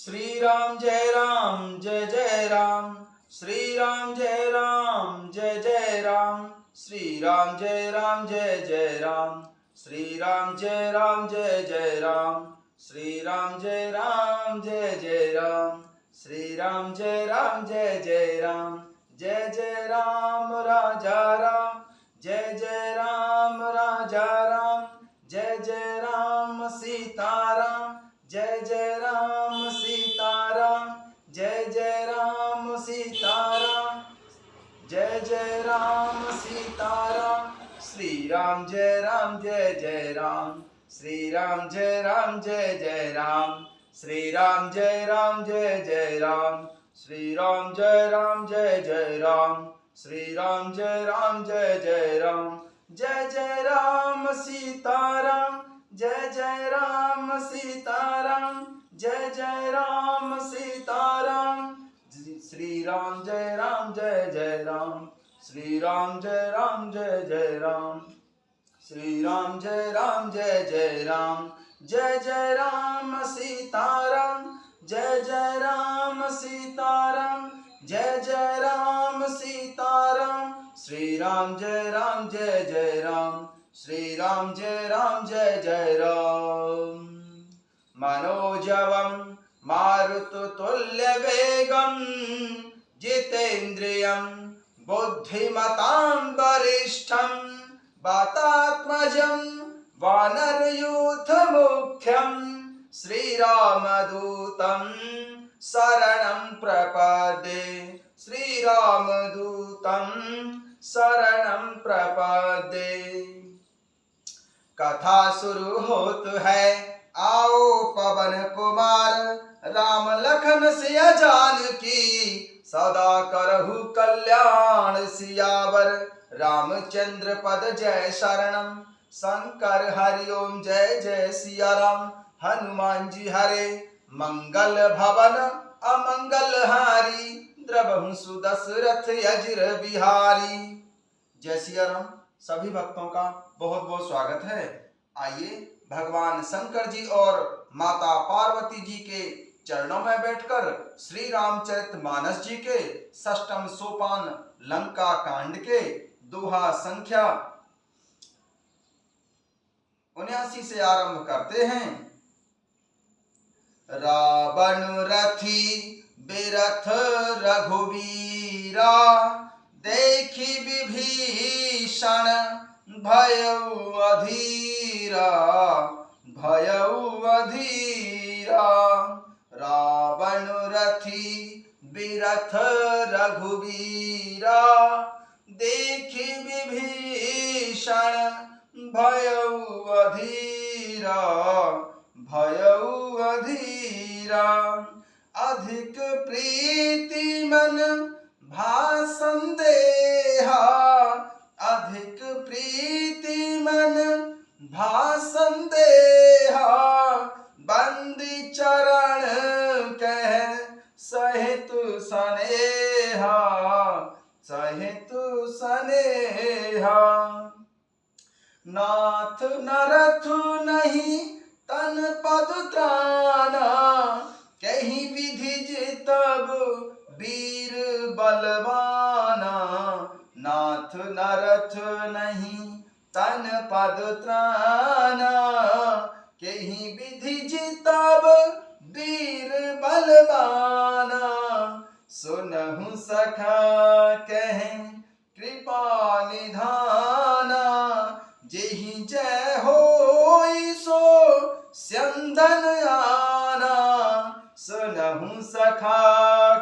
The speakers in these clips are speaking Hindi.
राम जय जय राम। श्री राम जय राम जय जय राम। श्री राम जय राम जय जय राम। श्री राम जय राम जय जय राम। श्री राम जय राम जय जय राम। श्री राम जय राम जय जय राम। जय जय राम राजा राम। जय जय राम राजा राम। जय जय राम सीताराम। जय जय राम सीताराम। जय जय राम सीताराम। जय जय राम सीताराम। श्री राम जय राम जय जय राम। श्री राम जय राम जय जय राम। श्री राम जय राम जय जय राम। श्री राम जय राम जय जय राम। श्री राम जय राम जय जय राम। जय जय राम सीताराम। जय जय राम सीताराम। जय जय राम सीताराम। श्री राम जय राम जय जय राम। श्री राम जय राम जय जय राम। श्री राम जय राम जय जय राम। जय जय राम सीताराम। जय जय राम सीताराम। जय जय राम सीताराम। श्री राम जय राम जय जय राम। श्री राम जय राम जय जय राम। मनोजवं मारुततुल्यवेगं जितेन्द्रियं बुद्धिमतां वरिष्ठं वातात्मजं वानरयूथमुख्यं श्रीरामदूतं शरणं प्रपद्ये। श्रीरामदूतं शरणं प्रपद्ये। कथा शुरू होत है, आओ पवन कुमार। राम लखन सिया जानकी, सदा करहु कल्याण सियावर। रामचंद्र पद जय शरणम। शंकर हरि ओम जय जय सिया राम। हनुमान जी हरे मंगल भवन अमंगल हारी। द्रवहु सुदशरथ अजिर बिहारी। जय सिया राम। सभी भक्तों का बहुत बहुत स्वागत है। आइए भगवान शंकर जी और माता पार्वती जी के चरणों में बैठकर श्री रामचरितमानस जी के षष्ठम सोपान लंका कांड के दोहा संख्या 79 से आरंभ करते हैं। रावण रथी बिरथ रघुवीरा, देखी विभीषण भयउ अधीरा। भयउ अधीरा। रावण रथी बिरथ रघुवीरा, देखी विभीषण भयउ अधीरा। भयउ अधीरा। अधिक प्रीति मन भाषण देहा। अधिक प्रीति मन भाषण देहा। बंदी चरण कह सहितु सनेहा। सहितु सनेहा। नाथ नरथु नहीं तन पद त्राना, कहीं विधि जितब वीर बलवाना। नाथ नरथ नहीं तन पद त्राना, कहीं विधि जितब वीर बलवाना। सुनहु सखा कहें कृपा निधाना, जेहि जय होई सो स्यंदन आना। सुनहु सखा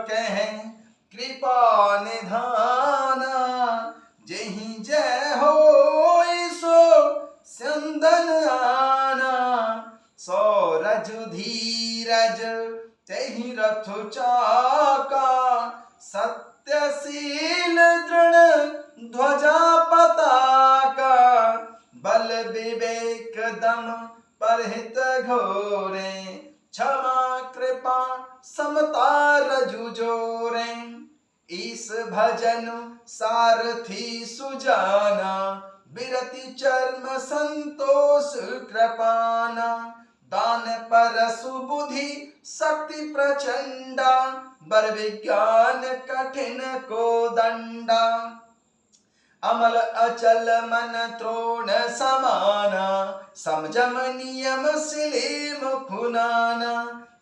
कहें कृपा निधाना, जेहि जय होई सो स्यंदन आना। सौरज धीरज तेहि रथ चाका, सत्यशील दृढ़ ध्वजा पताका। बल विवेक दम परहित घोरे, क्षमा कृपा समता रजु जोरे। ईस भजन सारथी सुजाना, बिरति चर्म संतोष कृपाना। दान परसु बुद्धि शक्ति प्रचंडा, बल विज्ञान कठिन को दंडा। अमल अचल मन त्रोण समाना, समझम नियम सिले मुखुनाना।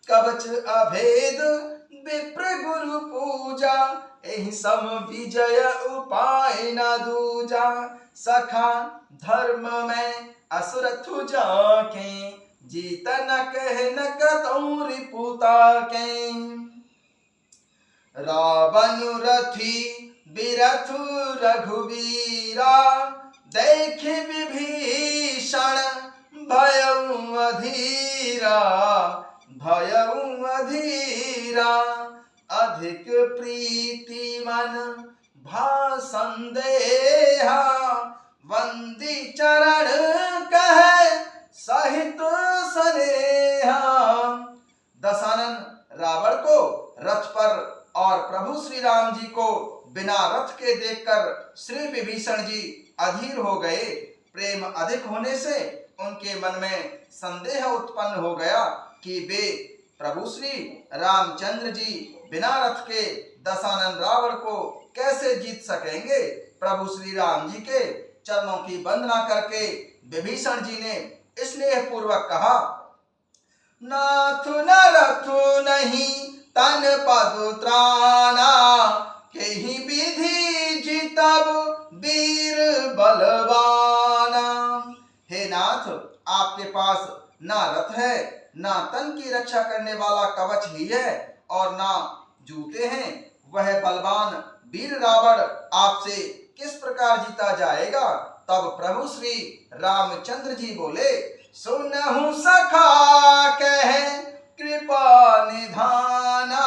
कवच अभेद विप्र गुरु पूजा, एहि सम विजय उपाय न दूजा। सखा धर्म में असुरथु जाके, जीत न कह न कतौ रिपुता के। रावण रथी बिरथु रघुवीरा, देख विभीषण भयउ अधीरा, भयउ अधीरा। अधिक प्रीति मन भा संदेहा, वंदी चरण कहे सहित सनेहा। दशानन रावण को रथ पर और प्रभु श्री राम जी को बिना रथ के देखकर श्री विभीषण जी अधीर हो गए। प्रेम अधिक होने से उनके मन में संदेह उत्पन्न हो गया कि वे प्रभु श्री रामचंद्र जी बिना रथ के दशानन रावण को कैसे जीत सकेंगे। प्रभु श्री राम जी के चरणों की वंदना करके विभीषण जी ने स्नेह पूर्वक कहा, नाथु न रथु नहीं तन पद त्राना, केहि विधि जितब वीर बलवाना। हे नाथ, आपके पास ना रथ है, ना तन की रक्षा करने वाला कवच ही है और ना जूते हैं। वह बलवान वीर रावण आपसे किस प्रकार जीता जाएगा। तब प्रभु श्री रामचंद्र जी बोले, सुनहु सखा कहे कृपा निधाना,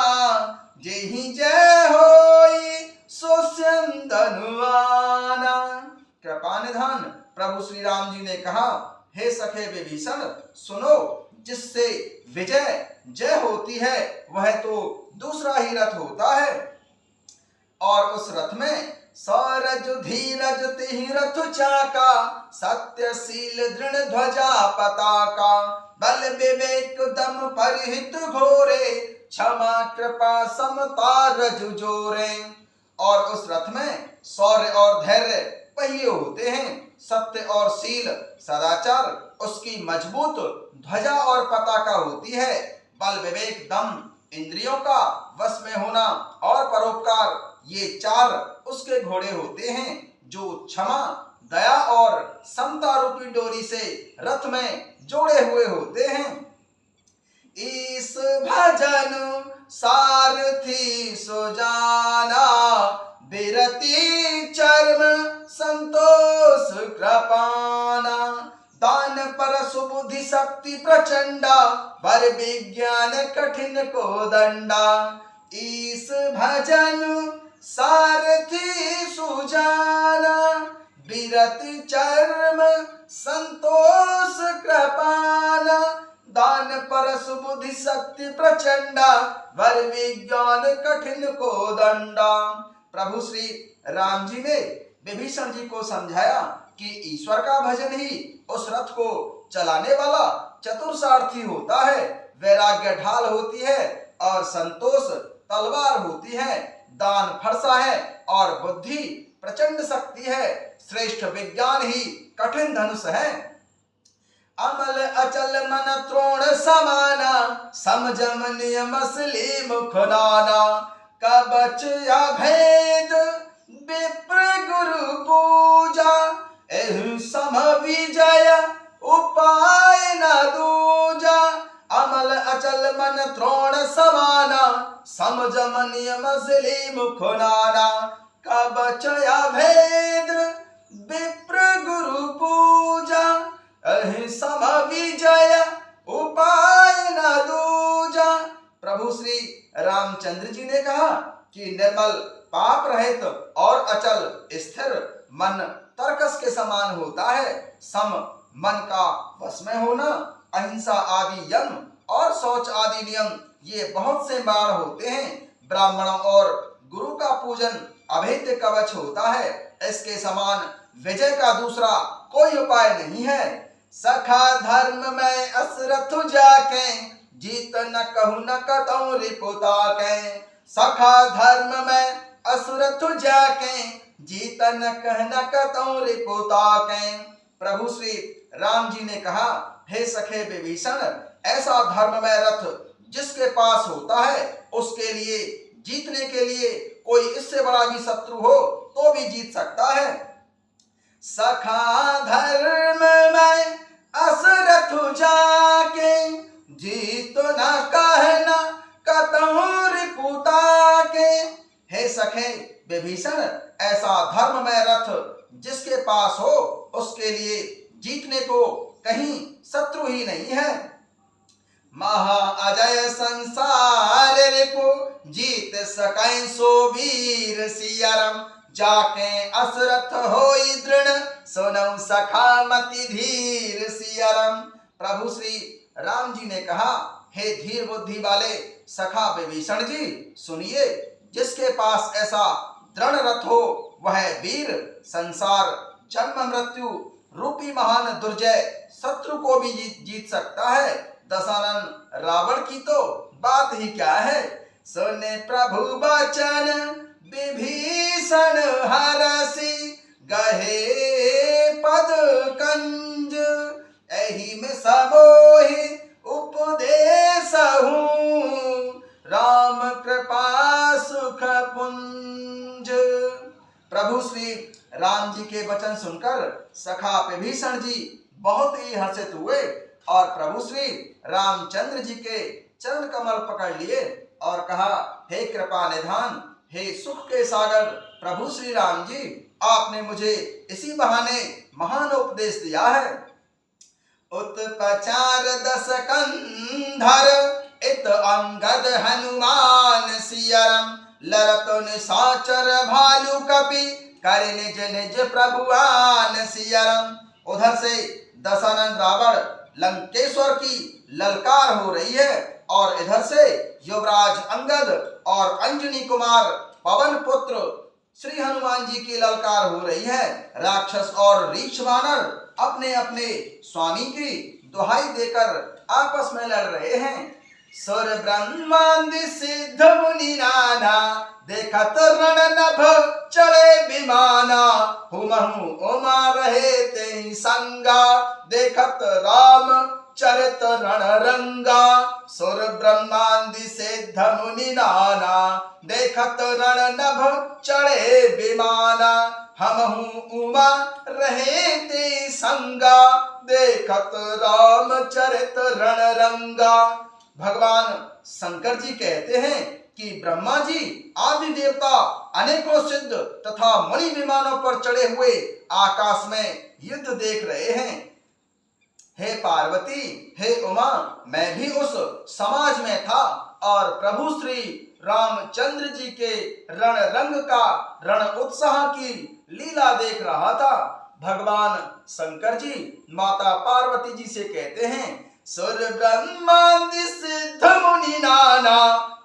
जेहि जय होई सो धनुआना। कृपा निधान प्रभु श्री राम जी ने कहा, हे सखे विभीषण, सुनो, जिससे विजय जय होती है वह तो दूसरा ही रथ होता है, और उस रथ में सौरज धीरज तिहि रथ चाका, सत्यशील दृढ़ ध्वजा पताका। बल विवेक दम परिहित घोरे, क्षमा कृपा समता रजु जोरे। और उस रथ में शौर्य और धैर्य पहिए होते हैं, सत्य और शील सदाचार उसकी मजबूत ध्वजा और पताका होती है। बल विवेक दम इंद्रियों का वश में होना और परोपकार ये चार उसके घोड़े होते हैं, जो क्षमा दया और समता रूपी डोरी से रथ में जोड़े हुए होते हैं। इस भजन सारथी सुजाना, बिरती चर्म संतोष कृपाना। दान पर सुबुद्धि शक्ति प्रचंडा, वर विज्ञान कठिन को दंडा। इस भजन सारथी सुजाना, बिरति चर्म संतोष कृपाना। दान पर सुबुद्धि शक्ति प्रचंडा, वर विज्ञान कठिन को दंडा। प्रभु श्री राम जी ने विभीषण जी को समझाया कि ईश्वर का भजन ही उस रथ को चलाने वाला चतुर सारथी होता है। वैराग्य ढाल होती है और संतोष तलवार होती है। दान फरसा है और बुद्धि प्रचंड शक्ति है। श्रेष्ठ विज्ञान ही कठिन धनुष है। अमल अचल मन त्रोण समाना, समझम नियम सिली मुख नाना। कवच अभेद विप्र गुरु पूजा, एहु सम विजय उपाय न दूजा। अमल अचल मन त्रोण समाना, समझम नियम सिली मुख नाना। कवच अभेद विप्र गुरु पूजा, एहु सम विजय उपाय न दूजा। प्रभु श्री रामचंद्र जी ने कहा कि निर्मल पाप रहित और अचल स्थिर मन तरकस के समान होता है। सम मन का वश में होना, अहिंसा आदि यम और शौच आदि नियम ये बहुत से बाण होते हैं। ब्राह्मणों और गुरु का पूजन अभेद्य कवच होता है। इसके समान विजय का दूसरा कोई उपाय नहीं है। सखा धर्म में असरथ जाके, जीत न कहु न कतौ रिपुता के, सखा धर्म में असुर तुझा के, जीत न कह न कतौ रिपुता के। प्रभु श्री राम जी ने कहा, हे सखे विभीषण, ऐसा धर्म में रथ जिसके पास होता है उसके लिए जीतने के लिए कोई इससे बड़ा भी शत्रु हो तो भी जीत सकता है। सखा धर्म में असुर जाके, जीत न कहना कतौ रिपुता के। हे सखे विभीषण, ऐसा धर्म में रथ जिसके पास हो उसके लिए जीतने को कहीं शत्रु ही नहीं है। महा अजय संसार रिपु, जीत सकै सो वीर सियाराम, जाके असुरथ होई दृढ़, सुनौ सखा मति धीर सियाराम। प्रभु श्री राम जी ने कहा, हे धीर बुद्धि वाले सखा विभीषण जी, सुनिए, जिसके पास ऐसा दृढ़ रथ हो वह वीर संसार जन्म मृत्यु रूपी महान दुर्जय शत्रु को भी जीत सकता है। दशानन रावण की तो बात ही क्या है। सुने प्रभु वचन विभीषण हरसि, गहे पद कंज, एहि में सबोहि उपदेश हूँ, राम कृपा सुख पुंज। प्रभु श्री राम जी के वचन सुनकर सखा विभीषण जी बहुत ही हर्षित हुए और प्रभु श्री रामचंद्र जी के चरण कमल पकड़ लिए और कहा, हे कृपा निधान, हे सुख के सागर प्रभु श्री राम जी, आपने मुझे इसी बहाने महान उपदेश दिया है। उत्पचार दस कंधर, इत अंगद हनुमान सियरम, लरत निशाचर भालू कपि, कर निज निज प्रभुआन सियरम। उधर से दशानन रावण लंकेश्वर की ललकार हो रही है और इधर से युवराज अंगद और अंजनी कुमार पवन पुत्र श्री हनुमान जी की ललकार हो रही है। राक्षस और रीछ वानर अपने अपने स्वामी की दुहाई देकर आपस में लड़ रहे हैं। सुर ब्रह्मादि सिद्ध मुनि नाना, देखत रण नभ चले विमाना, हुमहु उमा रहे ते संगा, देखत राम चरित रण रंगा। सुर ब्रह्मादि सिद्ध मुनि नाना, देखत रण नभ चढ़े विमाना, हमहु उमा रहे ते संगा, देखत राम चरित रण रंगा। भगवान शंकर जी कहते हैं कि ब्रह्मा जी आदि देवता अनेकों सिद्ध तथा मुनि विमानों पर चढ़े हुए आकाश में युद्ध देख रहे हैं। हे पार्वती, हे उमा, मैं भी उस समाज में था और प्रभु श्री रामचंद्र जी के रण रंग का रण उत्साह की लीला देख रहा था। भगवान शंकर जी माता पार्वती जी से कहते हैं, सुर ब्रह्मादि सिद्ध मुनि नाना,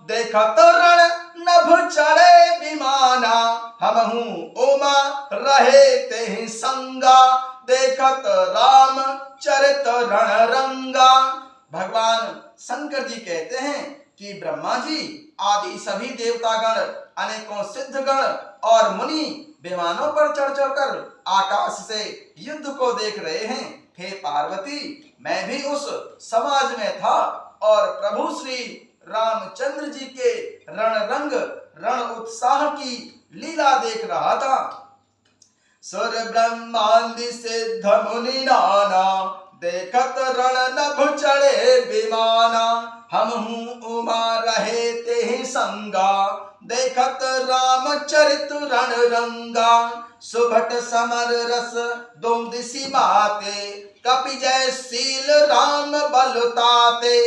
देखत रण नभ चढ़े विमाना, हमहु उमा रहे ते संगा, देखत राम चरित रण रंगा। भगवान शंकर जी कहते हैं कि ब्रह्मा जी आदि सभी देवतागण अनेकों सिद्धगण और मुनि विमानों पर चढ़ चढ़कर आकाश से युद्ध को देख रहे हैं। हे पार्वती, मैं भी उस समाज में था और प्रभु श्री रामचंद्र जी के रण रंग रण उत्साह की लीला देख रहा था। सुर ब्रह्मादि सिद्ध मुनि नाना, देखत रण नभ चढ़े विमाना, हमहु उमा रहे ते संगा, देखत राम चरित रण रंगा। सुभट समर रस दुमदिसी माते, कपि जय शील राम बलुताते,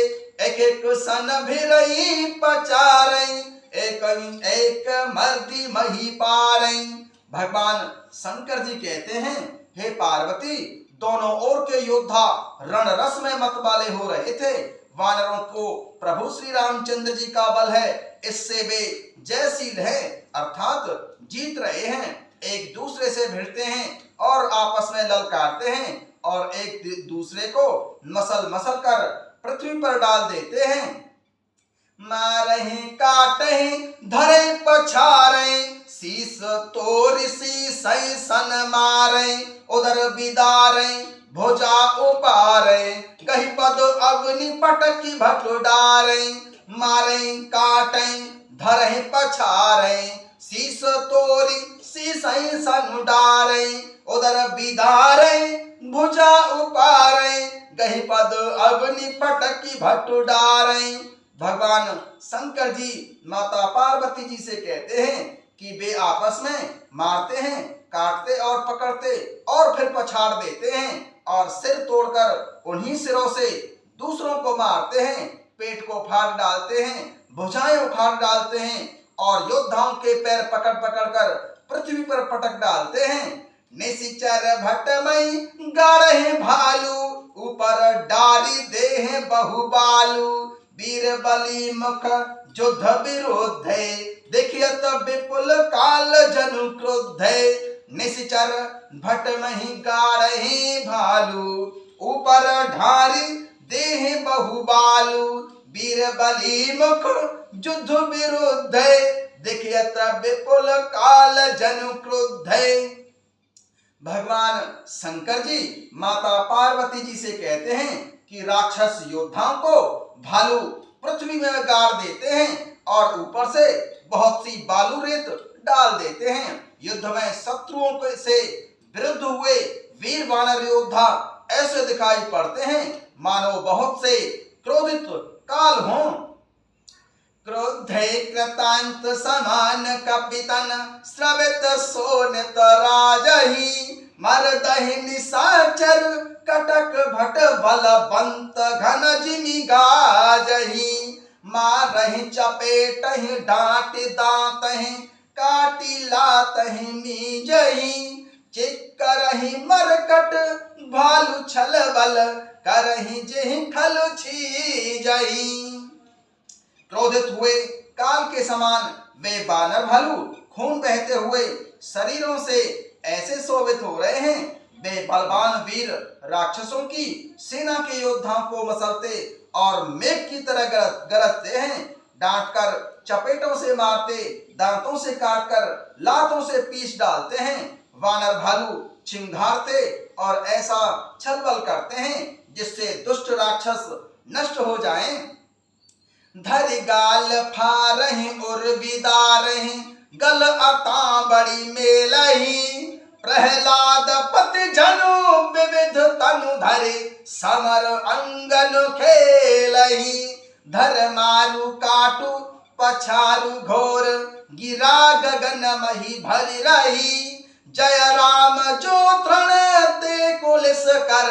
एक एक सन भिरई पचारई, एक एक मर्दी मही पारई। भगवान शंकर जी कहते हैं, हे पार्वती, दोनों ओर के योद्धा रण रस में मतवाले हो रहे थे। वानरों को प्रभु श्री रामचंद्र जी का बल है, इससे वे जयशील है अर्थात जीत रहे हैं। एक दूसरे से भिड़ते हैं और आपस में ललकारते हैं और एक दूसरे को मसल मसल कर पृथ्वी पर डाल देते हैं। मारहे काटहे धरे पछारे, शीस तोड़ शीस सन मारे, उधर बिदारे भुजा उपारे, गही पद अग्नि पटकी भट डारे। मारे काटे धरे पछारे, शीस तोरी शीस सन डारे, उधर बिदारे भुजा उपारे, गही पद अग्नि पटकी भट डारे। भगवान शंकर जी माता पार्वती जी से कहते हैं कि वे आपस में मारते हैं, काटते और पकड़ते और फिर पछाड़ देते हैं और सिर तोड़कर उन्हीं सिरों से दूसरों को मारते हैं, पेट को फाड़ डालते हैं, भुजाएं उखाड़ डालते हैं और योद्धाओं के पैर पकड़ पकड़ कर पृथ्वी पर पटक डालते हैं। निशिचर भटमई गाढ़े भालू, ऊपर डारी देह बहुबालू, वीर बलि मुख युद्ध विरुद्धे, देखियत विपुल काल जनु क्रुद्धे। निशिचर भटमहि गाढ़े भालू, ऊपर ढारी देह बहुबालू, वीर बलि मुख युद्ध विरुद्धे, देखियत विपुल काल जनु क्रुद्धे। भगवान शंकर जी माता पार्वती जी से कहते हैं कि राक्षस योद्धाओं को भालू पृथ्वी में गाड़ देते हैं और ऊपर से बहुत सी बालू रेत डाल देते हैं। युद्ध में शत्रुओं के से विरुद्ध हुए वीर वानर योद्धा ऐसे दिखाई पड़ते हैं मानो बहुत से क्रोधित काल हों। क्रोधे कृतांत समान कपितन, स्रवित सोनित राजही, मरदहि निशाचर कटक भट बलवंत घन जिमि गाजही। मारहि चपेटहि डांट दांतहि, काटी लातहि मीजही, चिक्करहि मरकट भालू छल बल, करहि जेहि खलु छीजही। क्रोधित हुए काल के समान वे बानर भालू खून बहते हुए शरीरों से ऐसे शोभित हो रहे हैं। वे बलवान वीर राक्षसों की सेना के योद्धाओं को मसलते और मेघ की तरह गरजते हैं। डांट कर चपेटों से मारते, दांतों से काटकर लातों से पीस डालते हैं। वानर भालू चिंघारते और ऐसा छलबल करते हैं जिससे दुष्ट राक्षस नष्ट हो जाएं। धरि गाल फारहि उर्विदारहि, गल अता बड़ी मेलहि, प्रहलाद पति जनु विविध तनु धरि, समर अंगन खेलहि। धर मारु काटु पछारु घोर, गिरा गगन मही भरि रही, जय राम जो तृण ते कुलिस कर,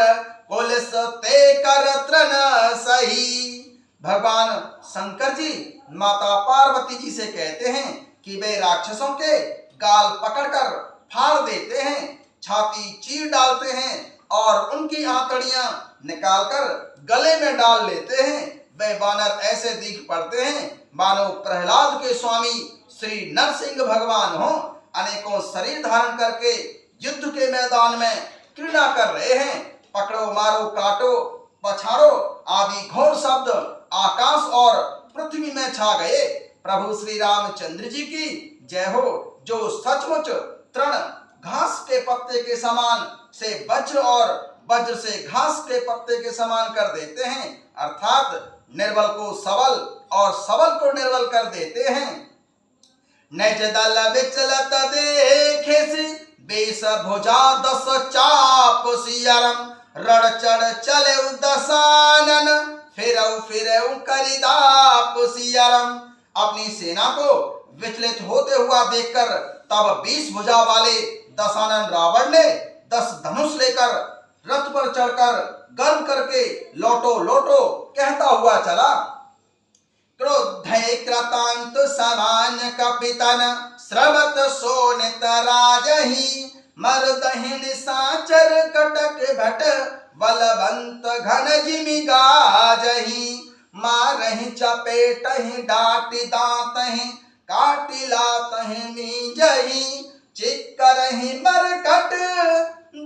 कुलिस ते कर तृण सही। भगवान शंकर जी माता पार्वती जी से कहते हैं कि वे राक्षसों के गाल पकड़कर फाड़ देते हैं, छाती चीर डालते हैं और उनकी आंतड़ियां निकालकर गले में डाल लेते हैं। वे वानर ऐसे दिख पड़ते हैं मानो प्रहलाद के स्वामी श्री नरसिंह भगवान हो, अनेकों शरीर धारण करके युद्ध के मैदान में क्रीड़ा कर रहे हैं। पकड़ो मारो काटो पछाड़ो आदि घोर शब्द आकाश और पृथ्वी में छा गए। प्रभु श्री रामचंद्र जी की जय हो, जो सचमुच तृण घास के पत्ते के समान से वज्र और वज्र से घास के पत्ते के समान कर देते हैं, अर्थात निर्बल को सबल और सबल को निर्बल कर देते हैं। निज दल विचलत देखे, बेस भुजा दस चाप सियरम, रण चढ़ चले दसानन, फिरऊ करिदाप सियरम। अपनी सेना को विचलित होते हुआ देखकर तब 20 भुजा वाले दशानन रावण ने 10 धनुष लेकर रथ पर चढ़कर गर्व करके लौटो लौटो कहता हुआ चला। क्रोधे कृतांत समान कपितन, स्रवत सोनित राजही, मरदहि निशाचर कटक भट बलवंत घन जिमि गाजही। मारहि चपेटहि डांटि दांतहि, काटि लातहि मीजहि, चिक्करहि मरकट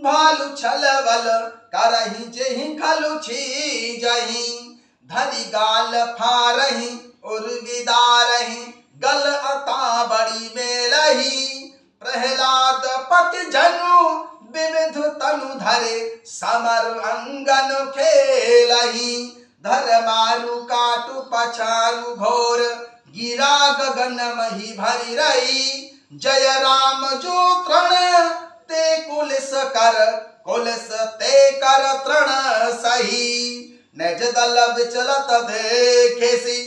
भालू छल बल, करहि जेहि खलु छीजहि। धरी गाल फारही उर्विदारही गल अता बड़ी मेलही प्रहलाद पति जनु विविध तनु धरे समर अंगन खेलही धर मारु काटु पछारु घोर गिरा गगन मही भरी रही जय राम जो तृण ते कुलिस ते कर तृण सही निज दल विचलत देखेसी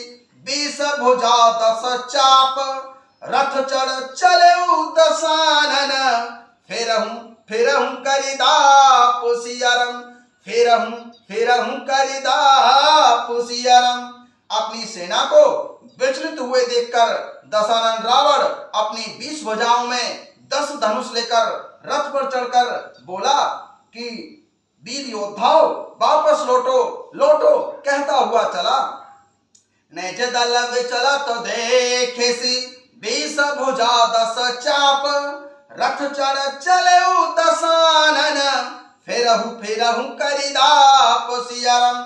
20 भुजा 10 चाप रथ चढ़ चले दसानन फिरहूं करिदा पुसियरम फिरहूं करिदा पुसियरम। अपनी सेना को विचलित हुए देखकर दशानन रावण अपनी 20 भुजाओं में 10 धनुष लेकर रथ पर चढ़कर बोला कि वीर योद्धाओं वापस लौटो कहता हुआ चला। निज दल विचलत देखेसी 20 भुजा 10 चाप रथ चढ़ चले दशानन फिरहूं करिदा पुसियरम।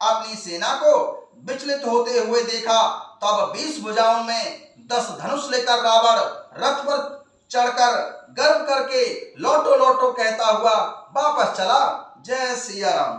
अपनी सेना को विचलित होते हुए देखा तब 20 भुजाओं में 10 धनुष लेकर रावण रथ पर चढ़कर गर्व करके लौटो कहता हुआ वापस चला। जय सिया राम।